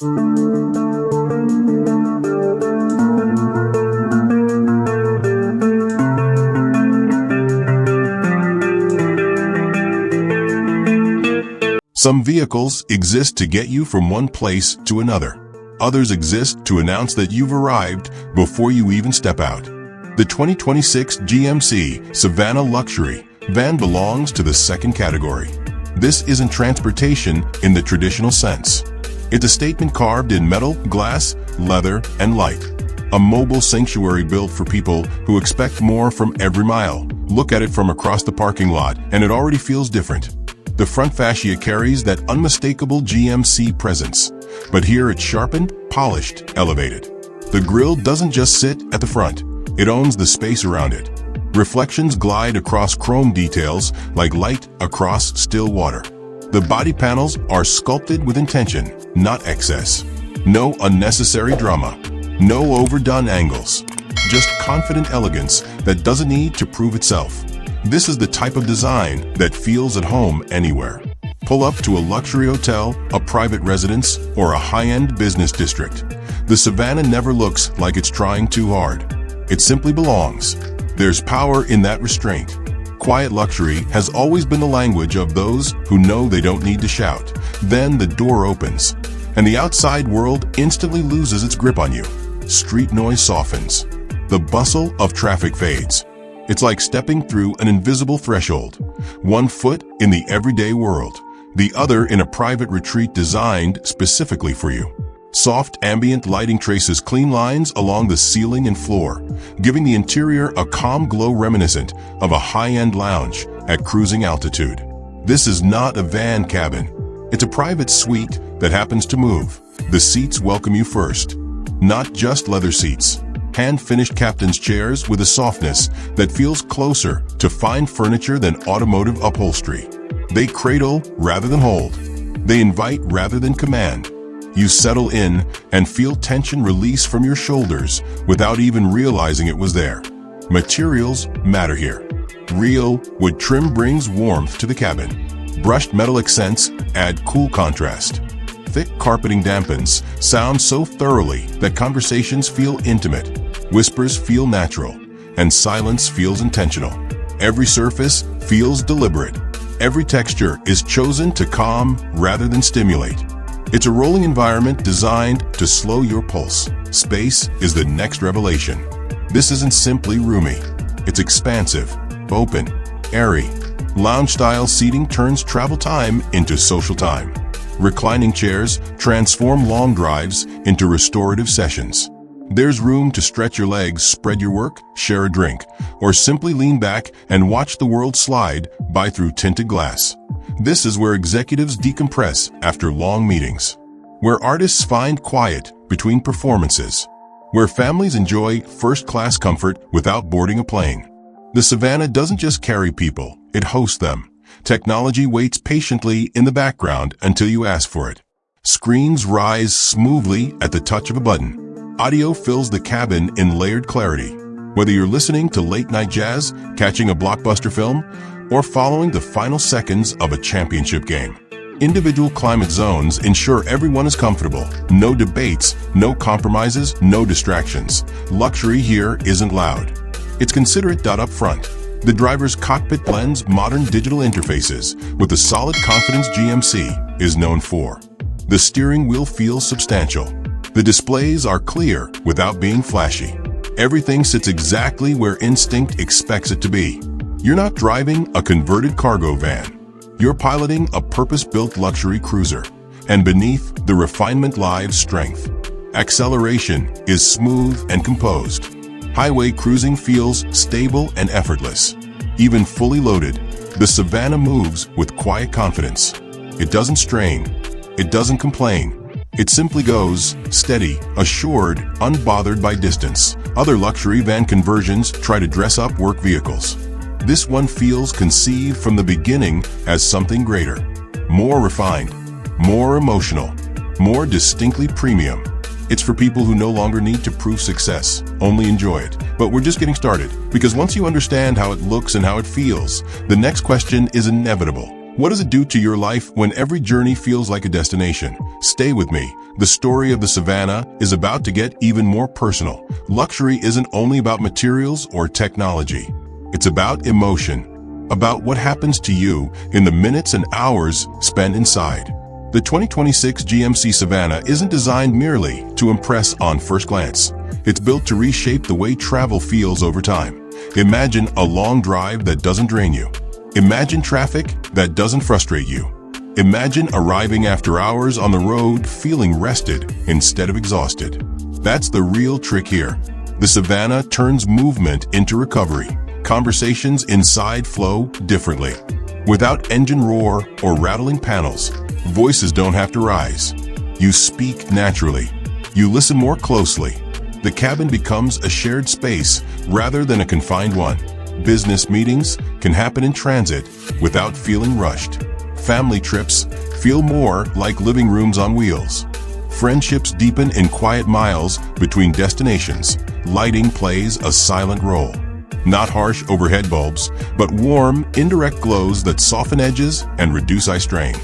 Some vehicles exist to get you from one place to another. Others exist to announce that you've arrived before you even step out. The 2026 GMC Savannah Luxury van belongs to the second category. This isn't transportation in the traditional sense. It's a statement carved in metal, glass, leather, and light. A mobile sanctuary built for people who expect more from every mile. Look at it from across the parking lot, and it already feels different. The front fascia carries that unmistakable GMC presence, but here it's sharpened, polished, elevated. The grille doesn't just sit at the front, it owns the space around it. Reflections glide across chrome details like light across still water. The body panels are sculpted with intention, not excess. No unnecessary drama, no overdone angles, just confident elegance that doesn't need to prove itself. This is the type of design that feels at home anywhere. Pull up to a luxury hotel, a private residence, or a high-end business district. The Savannah never looks like it's trying too hard. It simply belongs. There's power in that restraint. Quiet luxury has always been the language of those who know they don't need to shout. Then the door opens, and the outside world instantly loses its grip on you. Street noise softens. The bustle of traffic fades. It's like stepping through an invisible threshold. One foot in the everyday world, the other in a private retreat designed specifically for you. Soft ambient lighting traces clean lines along the ceiling and floor, giving the interior a calm glow reminiscent of a high-end lounge at cruising altitude. This is not a van cabin. It's a private suite that happens to move. The seats welcome you first. Not just leather seats. Hand-finished captain's chairs with a softness that feels closer to fine furniture than automotive upholstery. They cradle rather than hold. They invite rather than command. You settle in and feel tension release from your shoulders without even realizing it was there. Materials matter here. Real wood trim brings warmth to the cabin. Brushed metal accents add cool contrast. Thick carpeting dampens sound so thoroughly that conversations feel intimate. Whispers feel natural, and silence feels intentional. Every surface feels deliberate. Every texture is chosen to calm rather than stimulate. It's a rolling environment designed to slow your pulse. Space is the next revelation. This isn't simply roomy. It's expansive, open, airy. Lounge-style seating turns travel time into social time. Reclining chairs transform long drives into restorative sessions. There's room to stretch your legs, spread your work, share a drink, or simply lean back and watch the world slide by through tinted glass. This is where executives decompress after long meetings, where artists find quiet between performances, where families enjoy first-class comfort without boarding a plane. The Savannah doesn't just carry people, it hosts them. Technology waits patiently in the background until you ask for it. Screens rise smoothly at the touch of a button. Audio fills the cabin in layered clarity. Whether you're listening to late-night jazz, catching a blockbuster film, or following the final seconds of a championship game. Individual climate zones ensure everyone is comfortable. No debates, no compromises, no distractions. Luxury here isn't loud. It's considerate. Up front, the driver's cockpit blends modern digital interfaces with the solid confidence GMC is known for. The steering wheel feels substantial. The displays are clear without being flashy. Everything sits exactly where instinct expects it to be. You're not driving a converted cargo van. You're piloting a purpose-built luxury cruiser. And beneath the refinement lies strength. Acceleration is smooth and composed. Highway cruising feels stable and effortless. Even fully loaded, the Savannah moves with quiet confidence. It doesn't strain. It doesn't complain. It simply goes, steady, assured, unbothered by distance. Other luxury van conversions try to dress up work vehicles. This one feels conceived from the beginning as something greater. More refined, more emotional, more distinctly premium. It's for people who no longer need to prove success, only enjoy it. But we're just getting started, because once you understand how it looks and how it feels, the next question is inevitable. What does it do to your life when every journey feels like a destination? Stay with me. The story of the Savannah is about to get even more personal. Luxury isn't only about materials or technology. It's about emotion, about what happens to you in the minutes and hours spent inside. The 2026 GMC Savannah isn't designed merely to impress on first glance. It's built to reshape the way travel feels over time. Imagine a long drive that doesn't drain you. Imagine traffic that doesn't frustrate you. Imagine arriving after hours on the road feeling rested instead of exhausted. That's the real trick here. The Savannah turns movement into recovery. Conversations inside flow differently. Without engine roar or rattling panels, voices don't have to rise. You speak naturally. You listen more closely. The cabin becomes a shared space rather than a confined one. Business meetings can happen in transit without feeling rushed. Family trips feel more like living rooms on wheels. Friendships deepen in quiet miles between destinations. Lighting plays a silent role. Not harsh overhead bulbs, but warm, indirect glows that soften edges and reduce eye strain.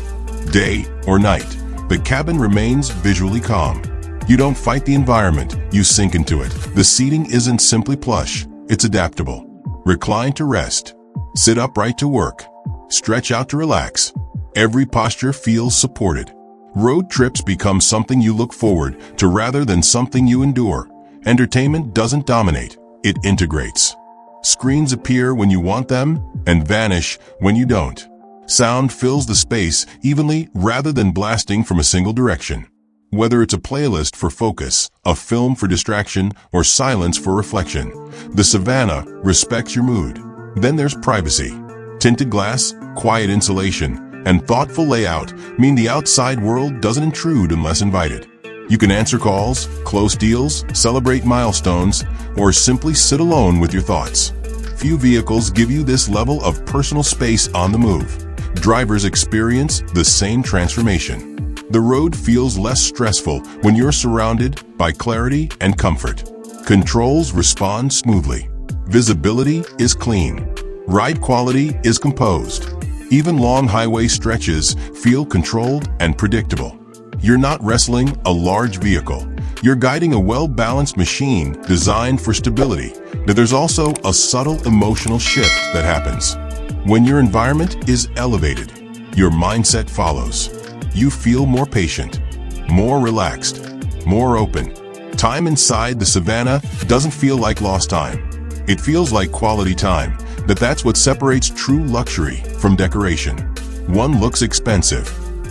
Day or night, the cabin remains visually calm. You don't fight the environment, you sink into it. The seating isn't simply plush, it's adaptable. Recline to rest. Sit upright to work. Stretch out to relax. Every posture feels supported. Road trips become something you look forward to rather than something you endure. Entertainment doesn't dominate, it integrates. Screens appear when you want them and vanish when you don't. Sound fills the space evenly rather than blasting from a single direction. Whether it's a playlist for focus, a film for distraction, or silence for reflection, the Savannah respects your mood. Then there's privacy. Tinted glass, quiet insulation, and thoughtful layout mean the outside world doesn't intrude unless invited. You can answer calls, close deals, celebrate milestones, or simply sit alone with your thoughts. Few vehicles give you this level of personal space on the move. Drivers experience the same transformation. The road feels less stressful when you're surrounded by clarity and comfort. Controls respond smoothly. Visibility is clean. Ride quality is composed. Even long highway stretches feel controlled and predictable. You're not wrestling a large vehicle. You're guiding a well-balanced machine designed for stability. But there's also a subtle emotional shift that happens. When your environment is elevated, your mindset follows. You feel more patient, more relaxed, more open. Time inside the Savannah doesn't feel like lost time. It feels like quality time, but that's what separates true luxury from decoration. One looks expensive,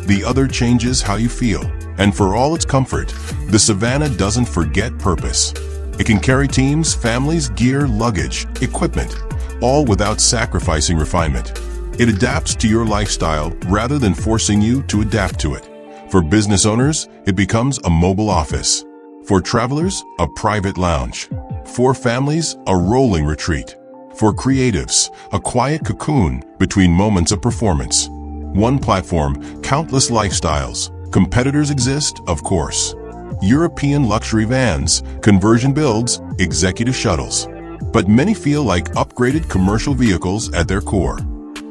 the other changes how you feel. And for all its comfort, the Savannah doesn't forget purpose. It can carry teams, families, gear, luggage, equipment, all without sacrificing refinement. It adapts to your lifestyle rather than forcing you to adapt to it. For business owners, it becomes a mobile office. For travelers, a private lounge. For families, a rolling retreat. For creatives, a quiet cocoon between moments of performance. One platform, countless lifestyles. Competitors exist, of course. European luxury vans, conversion builds, executive shuttles. But many feel like upgraded commercial vehicles at their core.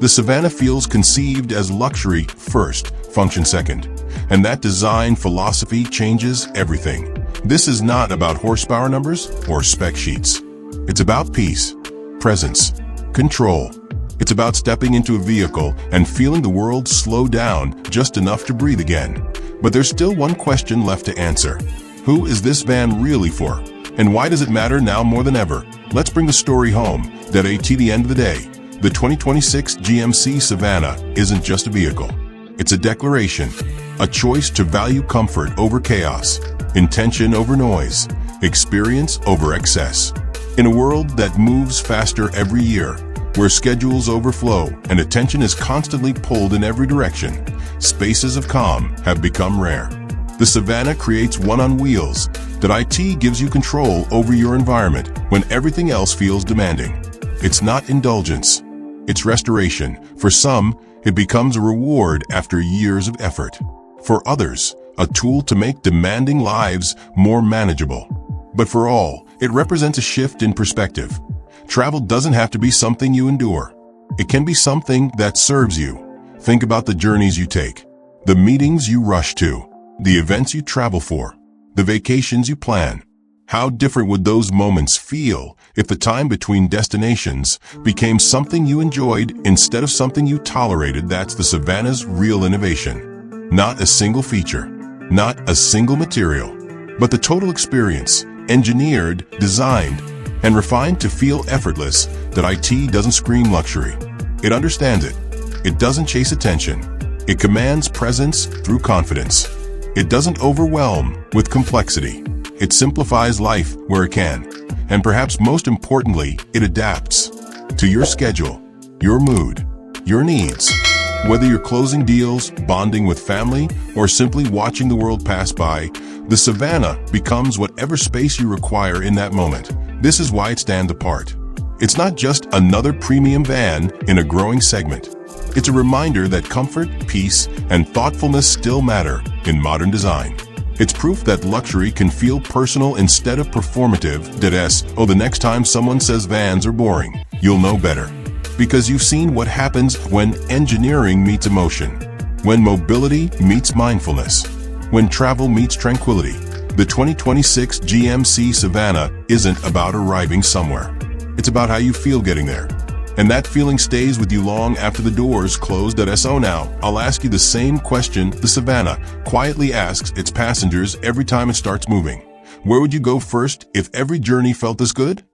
The Savannah feels conceived as luxury first, function second. And that design philosophy changes everything. This is not about horsepower numbers or spec sheets. It's about peace, presence, control. It's about stepping into a vehicle and feeling the world slow down just enough to breathe again. But there's still one question left to answer. Who is this van really for? And why does it matter now more than ever? Let's bring the story home that at the end of the day, the 2026 GMC Savannah isn't just a vehicle. It's a declaration, a choice to value comfort over chaos, intention over noise, experience over excess. In a world that moves faster every year, where schedules overflow and attention is constantly pulled in every direction, spaces of calm have become rare. The Savannah creates one on wheels that IT gives you control over your environment when everything else feels demanding. It's not indulgence. It's restoration. For some, it becomes a reward after years of effort. For others, a tool to make demanding lives more manageable. But for all, it represents a shift in perspective. Travel doesn't have to be something you endure. It can be something that serves you. Think about the journeys you take, the meetings you rush to, the events you travel for, the vacations you plan. How different would those moments feel if the time between destinations became something you enjoyed instead of something you tolerated? That's the Savannah's real innovation. Not a single feature, not a single material, but the total experience, engineered, designed, and refined to feel effortless. That IT doesn't scream luxury. It understands it. It doesn't chase attention. It commands presence through confidence. It doesn't overwhelm with complexity. It simplifies life where it can. And perhaps most importantly, it adapts to your schedule, your mood, your needs. Whether you're closing deals, bonding with family, or simply watching the world pass by, the Savannah becomes whatever space you require in that moment. This is why it stands apart. It's not just another premium van in a growing segment. It's a reminder that comfort, peace, and thoughtfulness still matter in modern design. It's proof that luxury can feel personal instead of performative. The next time someone says vans are boring, you'll know better. Because you've seen what happens when engineering meets emotion, when mobility meets mindfulness, when travel meets tranquility. The 2026 GMC Savannah isn't about arriving somewhere. It's about how you feel getting there. And that feeling stays with you long after the doors close. So now, I'll ask you the same question the Savannah quietly asks its passengers every time it starts moving. Where would you go first if every journey felt this good?